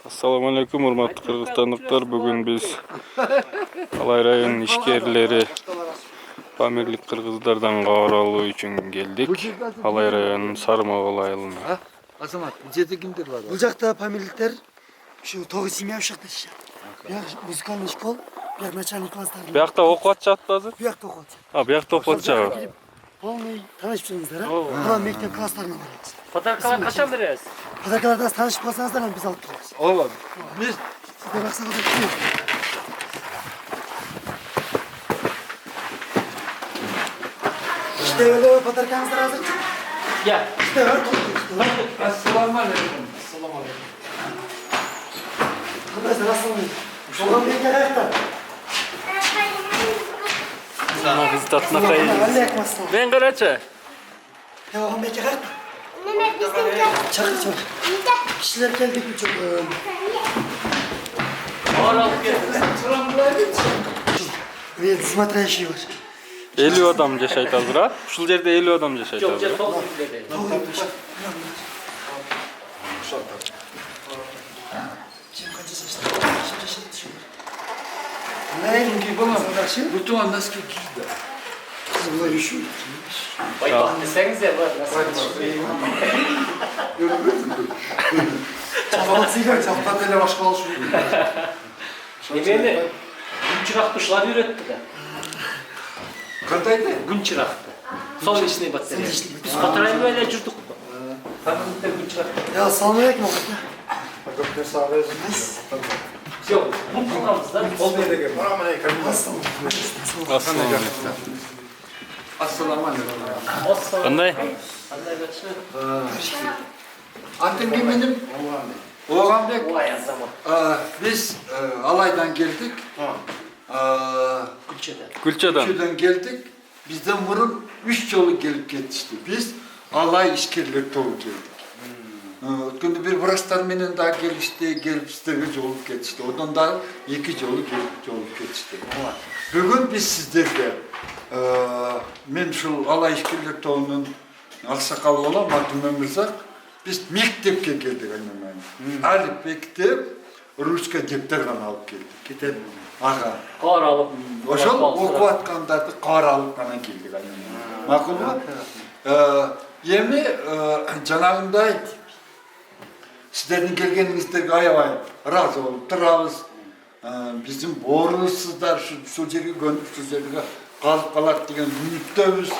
Assalamu alaikum hurmatly kırgızstanlıklar. Bugün biz Alay rayonunun işgerileri Pamirlik kırgızlardan kavur alуу үчүн geldik. Alay rayonunun Sarmagol айылына. Azamat, bu жерде kimdir var? Bu жақта Памирліктер şu тоғы семья ушақта ішеді. Бұяқ музыкальный школ, бұяқ начальный класстардың. Биякта окуп атышат азыр? Бұяқта оқып атышат. Биякта окуп атышат. Полный танышып жүріңіздер, Ана мектеп класстарына барамыз. Подаркалар қашан бересіз? Подаркалардан танышып қалсаңыздар, біз алып береміз. Oğlum, biz Сіздер ақсақалдар келіңіз. İşte öyle подаркаңыздар hazır. Ya. İşte var. Assalamu alaikum. Assalamu alaikum. Arkadaşlar aslanmayın. Oğlan bir kere ayakta. Ama biz tatına kayıyoruz. Vallahi yakmazsın. Ben karaça. Oğlan bir kere ayakta. Çakır çakır. Kişiler geldik mi çok? Ağır alıp geldim. Evet, смотрящий var. 50 adam yaşayt azыр ha? Ушул жерде 50 adam yaşayt Yok, azır. çok güzel. Kim kaç yaşında? Kaç yaşında düşüyor? Ne? Çünkü bana bu tuğan nasıl girdi? Kız bunlar üşüyor. Vay bak desenize var. Çapalatıyla Çapatıyla başka alışıyor. Yemeğini gün çıraktışlar üretti de. Kantaydı? Gün çıraktı. Sol işine battı. Biz Kataray'ı böyle cırdık. Tanrı'da gün çıraktı. Ya salmayak mı bak ya? Doktor sağlığı. Yok, bu programımızda Olmaya da geldi. Aslan. Assalamu alaikum. Assalamu alaikum. Qanday? Adım benim. Oğambek. Vay zaman. Biz Alay'dan geldik. Gülçe'den. Gülçadan. Köyden geldik. Bizden vurun 3 yolu gelip geçti. Biz Alay işgirler doğru geldik. Ötkünde bir vrastar menen daha gelişti, gelip sizlerge olup geçti. Odan da 2 yolu gelip olup geçti. Bugün biz sizlerge men şu Alay işgirler doğunun aksakalı olan Matüme Mırsak biz mektepke geldik annemin. Alip mektep, Ruska depterden alıp geldik. Kitap. Aha. Ağır alıp. Oşol okup atkandardı qar alıp gana geldik annemin. Makul mu? Yemi janagınday sizlerden gelgeningizlerge ayabay razı olup turabız. Bizim borusuzlar şu жерге gönüp şu жерге kalıp kalat degen ümittöbüz.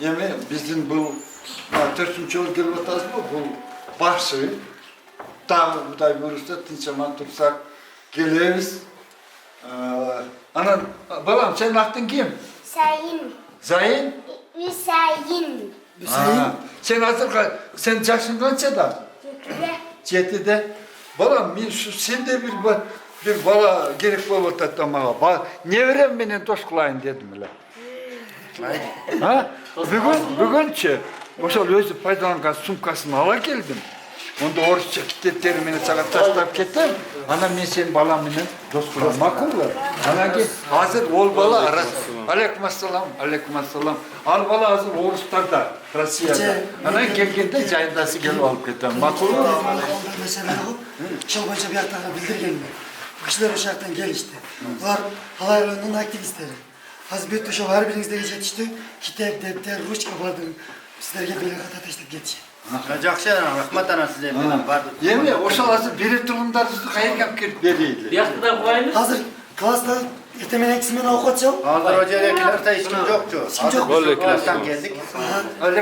Yemi bizim bu 4-cü yol gelip atasiz bu başı. Tağı buday buyursa tinçaman tursak geleriz. Anan, balam senin aklın kim? Sayın. Zayin? Hüseyin. Sen hazır sen yaşın kaçada? Çetide. Balam men şu sende bir bala gerek bolup atamağa. Ne verem menen dost kılayın dedim öyle. Ha? Bugünçe oşol özü paydalangan sumkasını ala geldim. Onda orusça kitapları meni sağa taşlap kettim. Ana men sen balam menen dost kılayım. Makullar. Ana ki hazır ol bala aras. Aleykümselam, aleykümselam. Al bala hazır Oruslarda, Rusya'da. Ana gelgende jayındası gelip alıp kettim. Makullar. Onlar mesela alıp, şov boyunca bir yaklarına bildirgenler. Bu kişiler o şarttan gelişti. Bunlar Alay rayonunun aktivistleri. Hazbet Tuşov her birinizde geçetişti. Kitap, depter, ruçka vardı. Sizlerge böyle kat ateşlep geçin. Жақсы рахмат ана сізге менен бардық. Еме, ошол азыр бере тургундарыңызды кайерге кирип берейли. Bir hafta da koyayım. Hazır klasta etemenin kısmını avukat çal. Азыр о жерге келерде эч ким жокчу. Böyle Класстан келдик.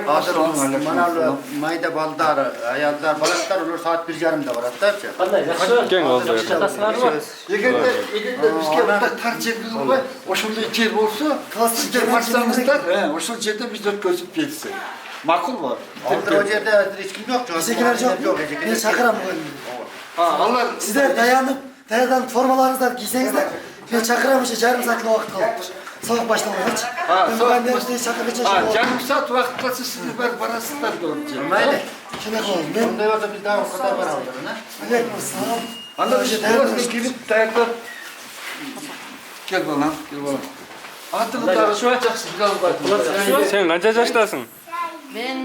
Азыр манау майда балдар, аялдар, балактар улар саат 1:30 бараттарчы. Qanday, yaxshi. Keng oldu. Çatasılar var. Эгерде бизге мындай тар жер кылбай, ошондой жер болсо, сиздер барсаңыздар, ошол жерде биз өткөзүп берсек. Макул бар. Азыр о жерде эч ким жокчу. Bizekiler yok. Ben çakıram bu önümde. Алар Sizler dayanıp formalarınızdan giyseniz de ben çakıram işte yarım saatlik vakit kalıptır. Soğuk başlamadan hiç. Ben de işte çakır geçeceğim. жарым саат убакыт калса сиздер барып барасыздар да ошол жерге. Mayli. Şuna koyalım. Ben Ондай болсо биз дагы ката барабыз, на. aleykümselam. Анда биз класска кирип даярдап кел балам, кел балам. Атыңды дагы жакшы биле албайт. Sen kança yaştasın? Ben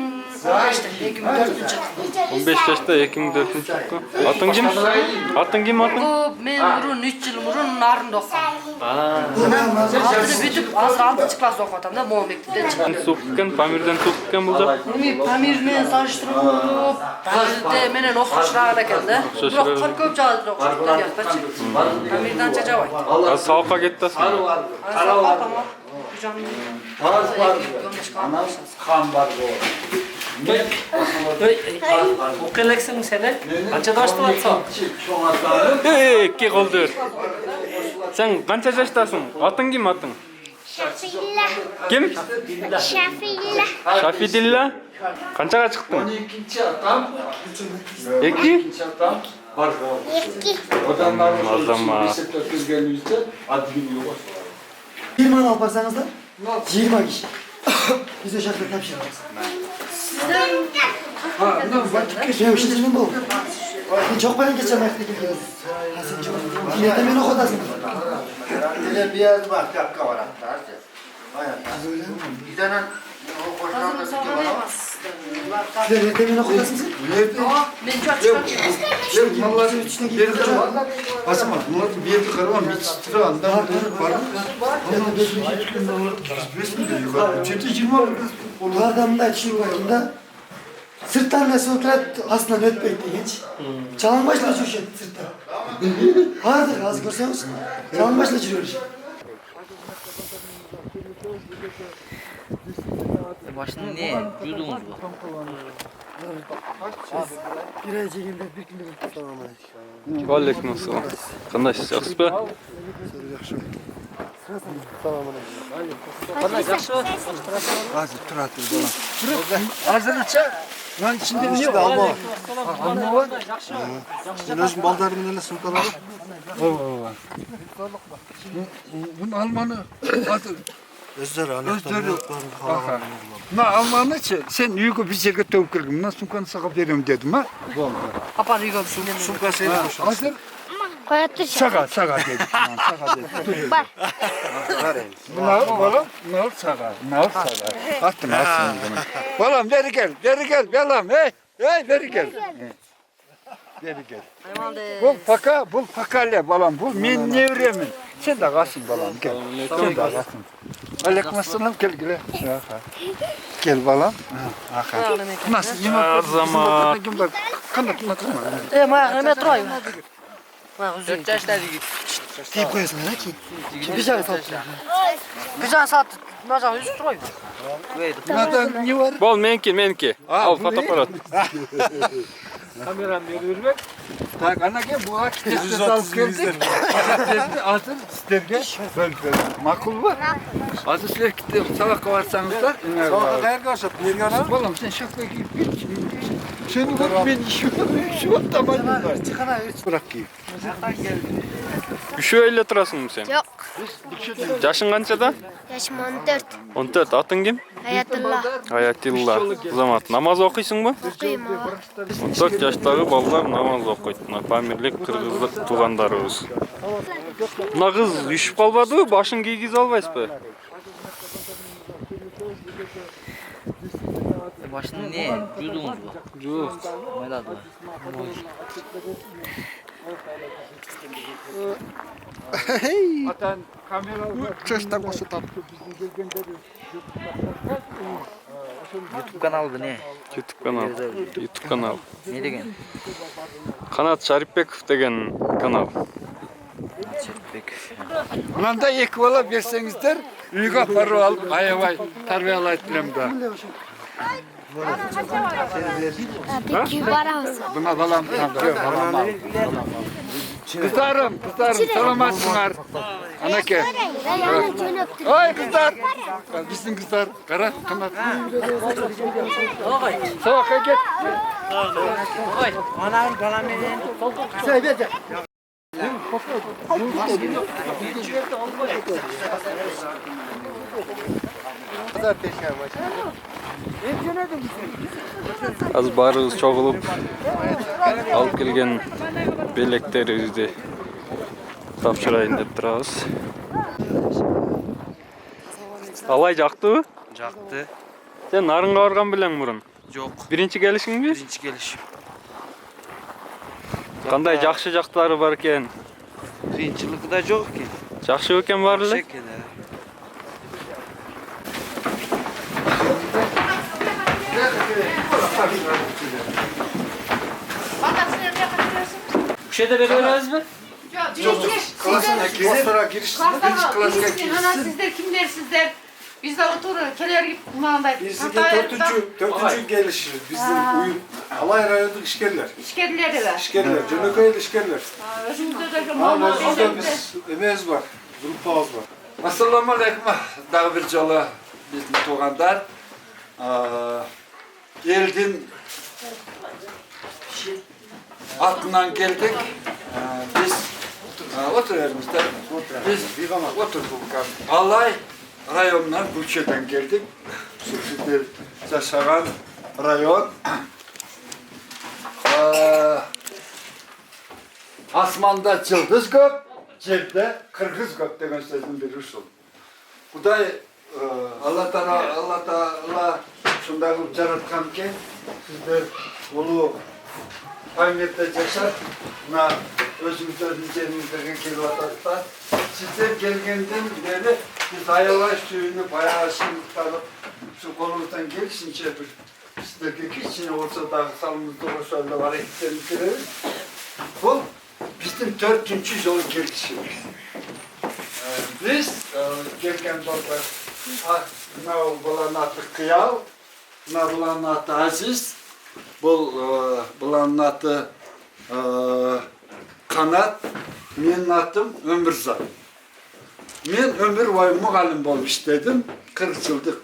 15 yaşta 2004 çıktı. Atın kim? Atın kim atın? Men burun 3 yıl burun narında okuyorum. Altıda bütüp azır 6. klasda okuyorum da Moğol mektepten çıktım. Sukken, Pamir'den sukken bulacak. Pamir men salıştırıp, Pamir'de menen okuşlarına geldi. Biroq qır köp jağızda okuştum da yaktaçı. Pamir'den çacabay. Az sağlıkka kettasın. Tamam. Gücanım. Kan var bu. Okuyacaksın seni. Kaça dostu varsa. Ki koldur. Sen kança yaştasın? Atın kim atın? Şafillah. Kim? Şafillah. Şafidillah. Kançaga çıktın? 12. adam. 2? Adam var bu. Yeki. Odamların Mazlama. bisiklet gezgenimizde adı gibi yok. 20 mal alparsanız da 20 kişi. Biz o şartla tapşırırız. Ha, ne vakit Ya işte şimdi bu. Çok para geçemekte gidiyoruz. Ha sen çok. Millete beni okudasın. Öyle bir yer var, dakika var hatta. Hayatta. Bir tane o koşulan da sıkı var ama. Millete beni okudasın sen. nerede? Men çok çıkartıyorum. Yer malların içine girdi. Basma, bunlar bir yerde karavan bir çıtırı andan var. Ben de 5 gün olur. Resmi de yukarı. Çeti 20 olur. Bu adamda şu bakımda sırttan nasıl oturat aslında net bekle geç. Çalın başla şu şey sırttan. Vardır az görseniz. Çalın başla çürüyor. Başında ne? Yudunuz bu. Bir ay çekildi bir günde. Aleyküm selam. Qanday yaxshi be? Hazırlıkça. Lan içinde ne var? Alma var. Sen özün baldarının eline sımkaları. Bunun Almanı adı. Özleri Özleri. Na Almanı sen yüzü bir şeye tavuk kırgın. Nasıl kan sakıp veriyorum dedim ha. Apar yigol sinem. Sımkası Hazır. Koyatır. Sağa dedik. Sağa dedik. Bak. Bunlar oğlum. Bunlar sağa. Attım. Balam veri gel. Balam hey veri gel. Veri gel. Bul fakale balam bul. Min nevremin. Sen de kalsın balam gel. Sen de kalsın. Aleykümselam gel. Gel balam. Nasıl yemek? Zaman. Kanatına. Maya metro. Ma uzun. 4 yaşta git. Deyip koyasın ha ki. Bir şey satın. Güzel saat. Naca 100 troy. Bunlardan ne var? Bol menki. Al bu ne? fotoaparat. Kameram vermek. Tak ana gel bu aç testi alıp geldik. Testi atın isterge. Böyle. Makul var. Azı sizler gitti sabah kavarsanızlar. Sabah değer karşı bir yana. Oğlum sen şapka giyip git. Sen vur ben şu an tamam var. Bırak giyip. Üşüyle turasın mı sen? Yok. Yaşın kançada? Yaşım 14. 14. Atın kim? Hayatullah. Hayatullah. Zamat. Namaz okuyorsun mu? Okuyum ama. 14 yaştagı ballar namaz okuydu. Pamirlik kırgızlık tuğandarыбыз. Mına kız düşüp kalmadı, başın giygiz albaysın. Başında ne? Yudunuz bu. Yok. Mayladı. Atan kamera Çeşitten koşu tam. YouTube kanalı bu ne? YouTube kanal. Ne degen? Kanat Şaripbekov degen kanal. Çerpek. Bundan iki bala versenizler, uyga para alıp ayavay terbiyalaytırım da. Peki para olsun. Buna balam al. Kızlarım, salamatsınlar. Anake. Ben yanıcını öptüm. Ay kızlar. Bizim kızlar. Kara, kanat. Sabah gel. Az barız çoğulup alıp kelgen beleklerimizni tapşırayın dep turabız. Alay jaktыбы? Jaktı. Sen narınga bargan bilen murun. Yok. Birinchi kelishingiz? Birinchi kelishim. Qanday yaxshi jaqtlari bor ekan? Qiyinchiligi da yo'q ki. Yaxshi ekan barli? Şeker. Bu şeyde veriyoruz mu? Klasına girişsin. Birinci klasına girişsin. Sizler kimler sizler? Biz de oturur, keler gibi kumandayız. Bizde dördüncü gelişir. Bizim uyum. Alay rayonluk işgerler. İşkediler de var. İşgerler. Cönököy'de işgerler. Özümüzde de Ama orada biz emeğiz var. Grupağız var. Assalamu alaikum. Daha bir jolu bizim tuğandar. Geldin. Altından geldik. Biz oturuyoruz da. Biz oturduk. Alay rayondan Gülçe'den geldik. Sizler yaşayan rayon. Asmanda yıldız köp, yerde Kırgız köp degen sözün biri usul. Kuday Allah Taala şunday kılıp jaratkan ki sizler ulu Ahmet'te yaşar, buna özümüzün üzerimizdeki kelvatlar. Sizler gelgenden beri biz ayalaş suyunu bayağı sınıflanıp şu kolumuzdan gelişince bir sizlerge kişine olsa da salımızda olsa var ekiplerimiz. Bu bizim 4. yol gelişimiz. Biz gelgen dostlar, bulan adı Kıyal, bulan adı Aziz, bulan adı Kanat, benim adım Ömürzat. Ben ömür boyu muğallim bolup işledim, 40 yıllık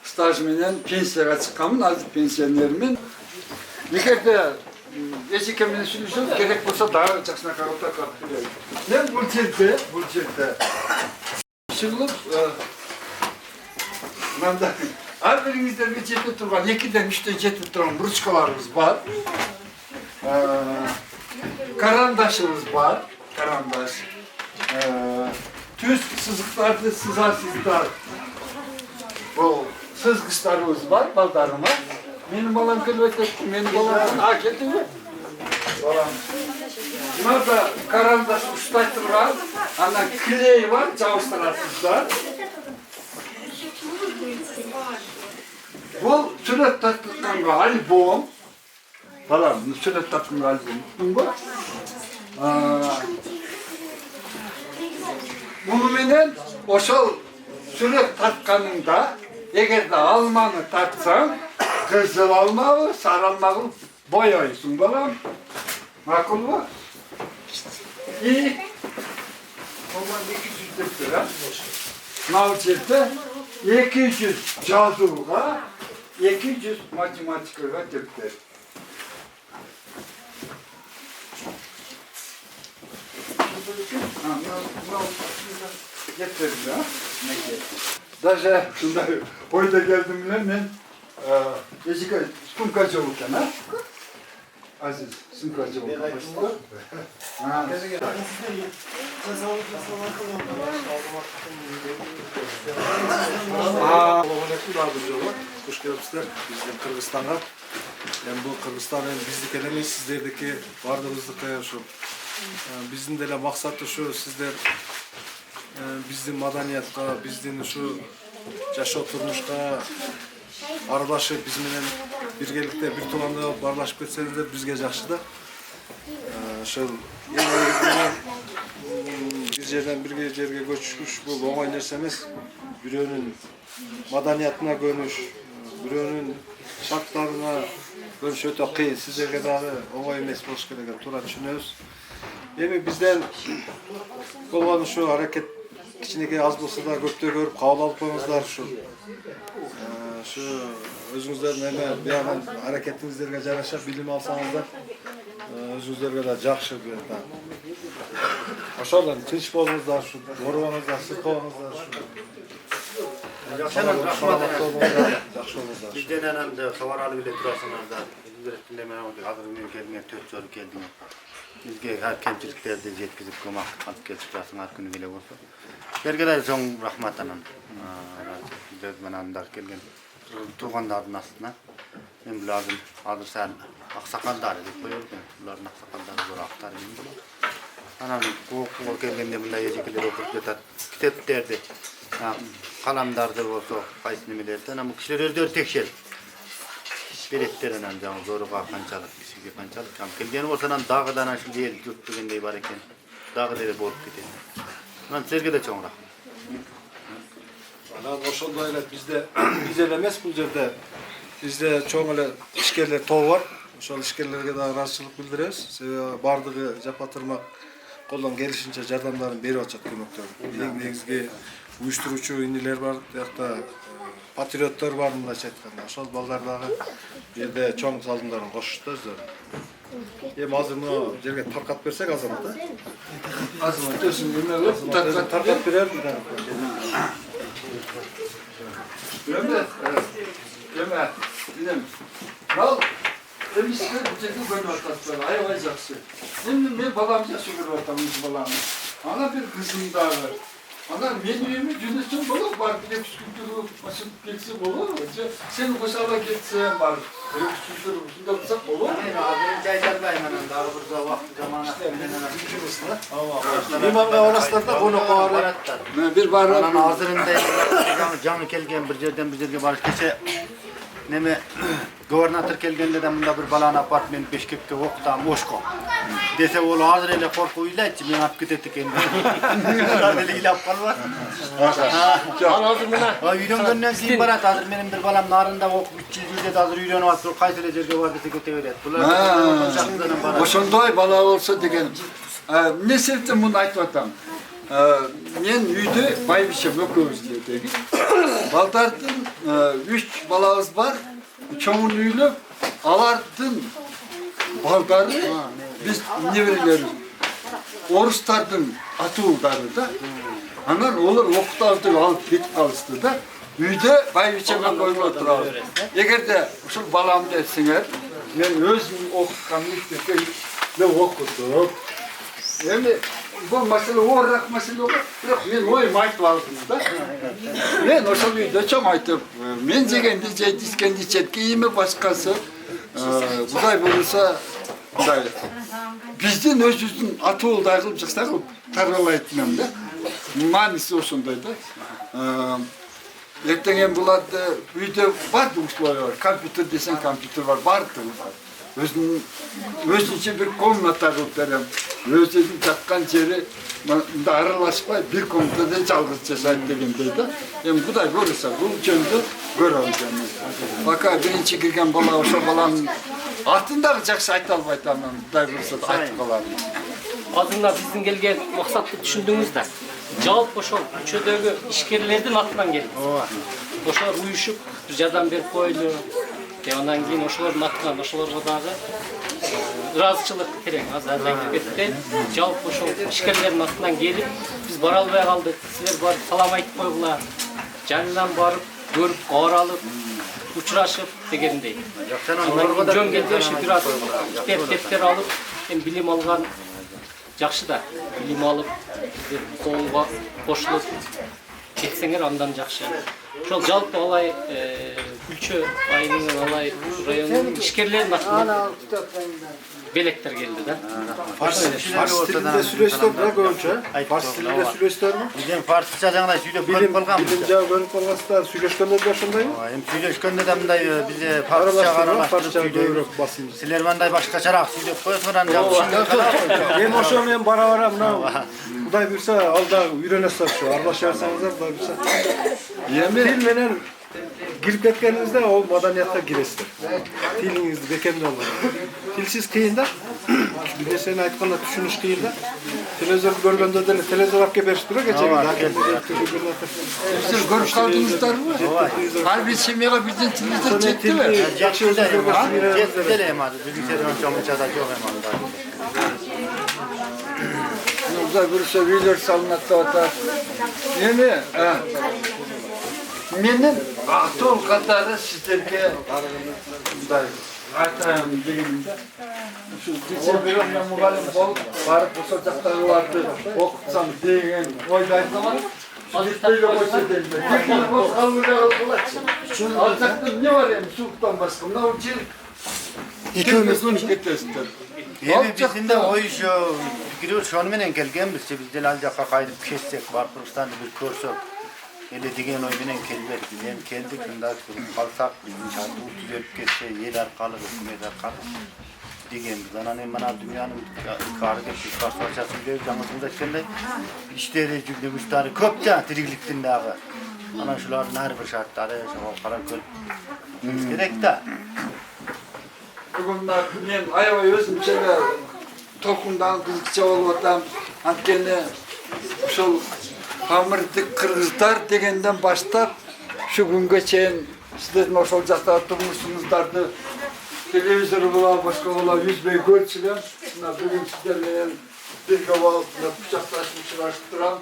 stajımla pensiyaga çıkkamın, aziz pensiyonermin. Nekerde eşikemini sürüşüp gerek olsa daha жақсына қараута қалып береді. Мен бұл жерде шығылып, мында әрбіріңіздерге жетіп тұрған, 2-ден 3-тен жетіп тұрған ручкаларымыз бар. Карандашымыз бар, карандаш. Түз сызықтарды сызасыздар. Бұл сызғыштарымыз бар, балдарыма. Benim balam kılvet etti, benim balam hak etti mi? Balam. Bunlar da karandaş ustaytırlar, ana kileyi var, çalıştırarsızlar. Bu süret tatlıktan albüm. Balam, süret tatlıktan albüm. Bu. Bunu benim oşal süret tatkanında, eğer de almanı tatsan, kızıl almağı, sarı almağı boyayısın balam. Makul mu? İyi. Ondan 200 lira. Navcette 200 cazuğa, 200 matematikaya döktür. Getirdi ha. Даже şunda oyda geldim bile ben Ejika sumkacı olurken ha? Aziz sumkacı olurken. Hoş geldinizler. Bizden Kırgızistan'a. Yani bu Kırgızistan'ın bizlik elemeyiz, sizlerdeki vardığımızdaki şu. Bizim de maksatı şu, sizler bizim madaniyatga, bizden şu yaşa turmuşka aralaşıp bizimle birgelikte bir tuğanda barlaşıp etseniz bizge jakşı da. Şu bir yerden bir yerge göçmüş bu oңой nerse emes. Biröөнүн madaniyatına gönüş, biröөнүn şartlarına gönüş öte kıyın. Sizlerge dagы oңой emes болуш керек, туура түшүнөбүз. Эми бизден болгон şu hareket кичинекей аз болсо да көптөө көрүп кабыл алып коюңуздар şu өзүңүздөрдүн эме буяган аракетиңиздерге жараша билим алсаңыздар өзүңүздөргө да жакшы буякта. Ошондон тынч болуңуздар, оорубаңыздар, сыркабаңыздар. Жакшы рахмат. Жакшы болуңуздар. Бизден анан хабар алып эле турасыңардар. Билдириппин мен азыр мен келген 4 жолу келдим. Бизге ар кемчиликтерди жеткизип көмөк алып келип жатсыңар күнү келе болсо. Силерге да чоң рахмат анан. Мен анда келген tuğanların aslında. Ben bulardan adı sen aksakallar dep koyuyorum. Buların aksakalları zor aktar gibi. Anam koku gelgende bunda yecekler okup yatar. Kitaplarda kalamdardır olsa qaysı nimelerden ama kişiler özleri tekşer. Beretlerden ancak zoru kançalık, kişiге kançalık. Kelgeni olsanan dağıdan aşıl değil, yurt degende var eken. Dağı dere bolup gider. Lan sizlerge de çoğun rahmet. Ana oşonda ele bizde biz elemez bu yerde. Bizde çoğun ele işkerler toğu var. Oşol işkerlerge daha razıçılık bildireriz. Sebebi bardığı japatırmak koldan gelişince jardamların beri açat kömekler. Eң negizgi uyuşturucu indiler var, da patriotlar var mındaç aytkanda. Oşol ballardagı yerde çoğun saldımdарын koşuştu özleri. Hem hazır mı жерге tarqat bersek azamat da. Azamat özün gülme Tarqat birer bir tane. Ömer, Ömer, dedim. Al, emisine bütçeki böyle ortasları, ayvay jakşı. Şimdi ben balamca şükür ortamız balamı. Ana bir kızım daha var. Ana men uyumu jünüsün bolup var, bir de püsküntürü basıp gelse olur. Sen koşala gitsen var. Böyle püsküntürü usunda tutsak olur. Abi caycarlayım hemen daha burada vakti zamanı. İmamga oraslarda bunu qoğarı. Bir var. Anan hazırında canı kelgen bir yerden bir yerge barış geçe. Neme gubernatör kelgende de bunda bir balan apartment Beşkek'te okutam boşko. Dese ol hazır ele korkuyla etçi men ap gidetik endi. Deli ilap kalmaz. Al hazır mına. Ha yürüyөнгөндөн кийин барат. Hazır benim bir balam narında okup 3 yıl hazır yürüyөнүп atır. Kayсы ele жерге бар dese kete берет. Bular Oşondoy bala olsa degenim. Ne sebepten bunu aytıp atam. Men үйde байбишем экөөбүз деги. Балдардын 3 балабыз бар. Çoğun üylü, alardın baldары biz nevereleriz. Orustardın atуулдары da. Anan olur okutaldık alıp gitip kalıştı da. Үйde байбичеме koyup oturalım. Egerde uşul balamды etseňer, men özüm okutkan mektepte ve okudum. Yani bu mesele orrak mesele olur. Yok men oyum aytıp aldım da. Men oşol үйde çoğum aytıp, men jegенди жейт, ичкенди ичет, кийими башкасы. Будай болса, будай. Биздин өзүбүздүн атуулдай кылып жакса кылып таралайт да. Манisi ошондой да. Эртең буларды үйдө бардык условия бар. Компьютер десең компьютер бар, бардыгы бар. Өзүнчө bir комната кылып берем. Өзүнүн жаткан жери мында аралашпай bir комнатада жалгыз жашайт дегендей да. Эми Кудай көрсө, бул жөндө көрөм жана. Пока биринчи кирген бала ошо баланын атын дагы жакшы айта албайт анан Кудай көрсө айтып калам. Azında bizden gelgen maksatlı düşündüğünüz de жалпы ошол көчөдөгү ишкерлердин атынан келди. Ошолор уюшуп бир жардам берип койлу. Андан кийин ошолордун атынан ошолорго дагы ыраазычылык керек. Азыр кетти. Жалпы ошол ишкерлердин атынан келип биз бара албай калдык. Силер барып салам айтып койгула. Жанынан барып көрүп каралып учурашып дегендей. Жөн келди ошо бир аз китеп дептер алып, эми билим алган жакшы да. Билим алып, колго кошулуп кетсеңер андан жакшы. Ошол жалпы алай Күлчө айылынын алай районунун ишкерлеринин атынан белектер келди да. Fars tilinde süreçler ne koyunca? Fars tilinde süreçler mi? Bizim Farsça жаңа сүйлөп көрүп калганбыз. Bilim cevap görüp kalmasınlar, süreçkenler de şunday mı? Эми сүйлөшкөндө да мындай бизе Farsça Farsça сүйлөп. görüp basayım. Силер мындай башкачараак сүйлөп койсоңар жакшы. Hem oşam hem bara mına. Kuday birse alda ürenesler şu. Arlaşarsanızlar da birse. Til menen girip ketkenizde o madaniyatta giresizdir. Tiliniz bekemli olur. Tilsiz kıyın da. Bir de senin aytkanda düşünüş kıyın da. Televizyon görgende de televizyon hakkı beriştiriyor geçen Siz görüp kaldınızlar mı? Harbi Semih'e bizden televizyon çekti mi? Жетти эле эми азыр билgisayardan чоңчада жок эми анда. Burada görüşe üyeler salınakta otar. Yeni, menin atol kadarı sizlerge aytayım degenimde. Şu geçen bir ömle mugalim bol, barıp bu sokakları vardı, okutsam degen oydaydı zaman, gitmeyle koysa denme. Bir gün boz kalmıda oldular. Alçakta ne var yani soğuktan başka? Ne olacak? Ekimiz Gitmesinler. Evi bizinde o iş yok. Giriyor şonu menen gelgenmiz. Biz Delalcak'a kaydıp kessek, Barpurstan'da bir körsek. Hele degen oy menen kelbek. Hem keldik, bundan kalsak, bizim şartı utuzup kesse, yer arkalır, yer arkalır. Degen biz. Anan bana dünyanın yukarı geçti, karşılaşasın diyor. Canımızda etkende işleri cübde müşteri köpçe dirikliktin dağı. Anan şuların her bir şartları, karar köl. Gerek de. Bugünler men ayabay özüm şöyle tokundan kızıkça olup antkeni şol Pamirdik Kırgızlar degenden başlap şu günge çeyin sizlerin oşol jakta turmuşsunuzlardı. Televizor bola başka bola yüzbey görçülem. Bugün sizlerle bir gaval kucaklaşmıştıram.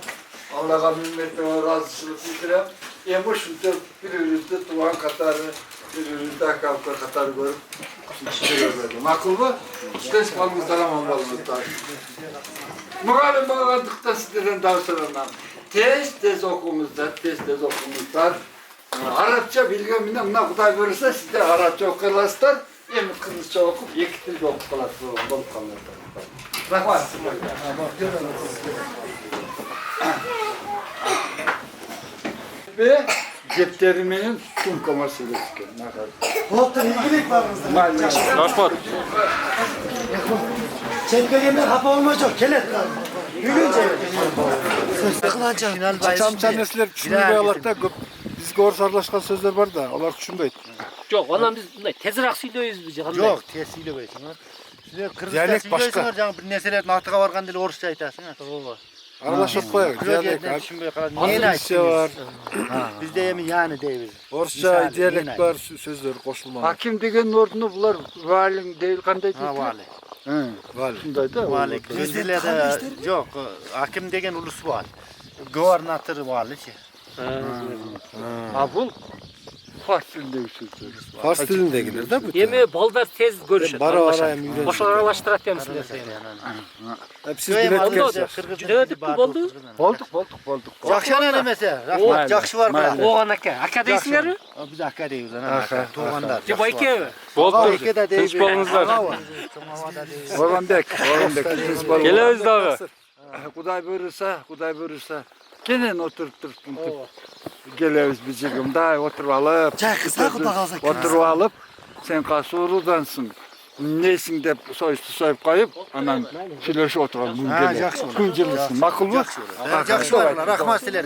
Allah'a minnet ve razısılık bildirem. Emiş şunta bir tuvan katarı, bir kavga katarı görüp çıkıyorum. Makul mu? Siz kalmışlar ama olmuşlar. Muhalif bağladıkta sizlerden tavsiyelemem. Tez okumuzlar, tez okumuzlar. Arapça bilgen bilmem ne kadar verirse siz de Arapça okuyorlar. Hem Kırgızca okup, iki dilde okuyorlar. Rahmat. Ve cepterimin sumka meselesi. Oldu ilgilik var bizde. Rahmat. Çekmegenler hapa olmayacak. Kelet. Bugün çekmegenler. Çamçan nesler düşünmeye alakta bizge orası arlaşkan sözler var da, onlar düşünmeydi. Yok, ondan biz bunday tezrak söylüyoruz biz. Yok, tesile koysun. Size Kırgızca Diyalekt başka. söylüyorsunuz, yani bir neseler nahtığa vargan dili Orusça aytasın. Arlaşıp koyar. Diyalekt, Düşünmeye kalan. Arapça var, Bizde yemin yani deyiz. Orusça, diyalekt var, sözler koşulmalı. Hakim degen ordunu bular valin değil kanday değil. Ha vali. Vali. Şunday da. Vali. Gözlerde yok. Hakim degen ulus vali. Guvernatör vali ki. Ha bu Fars dilinde sözler. Fars dilinde gelir de bu. Yemeği baldar tez görüşür. Bara ara hem yürüyen. Boş aralaştırat demişler seni. Hep siz bilet gelsin. Cüredik mi oldu? Bulduk. Jakşana ne mesela? Rahmat jakşı var mı? Oğan aka. Aka değilsinler mi? Biz akka deyiz ana. Tuğanlar. Ce bayke mi? Boldur. Tinç balınızlar. Orhanbek. Geliriz dağı. Kuday buyurursa gene oturup geliriz bizim daha oturup alıp Çay kısa kupa kalsak. oturup alıp sen kasurudansın nesin dep soyup koyup anan filoş oturalım gün gelir. Gün gelirsin. Makul mu? Jakşı var. Rahmat silerge.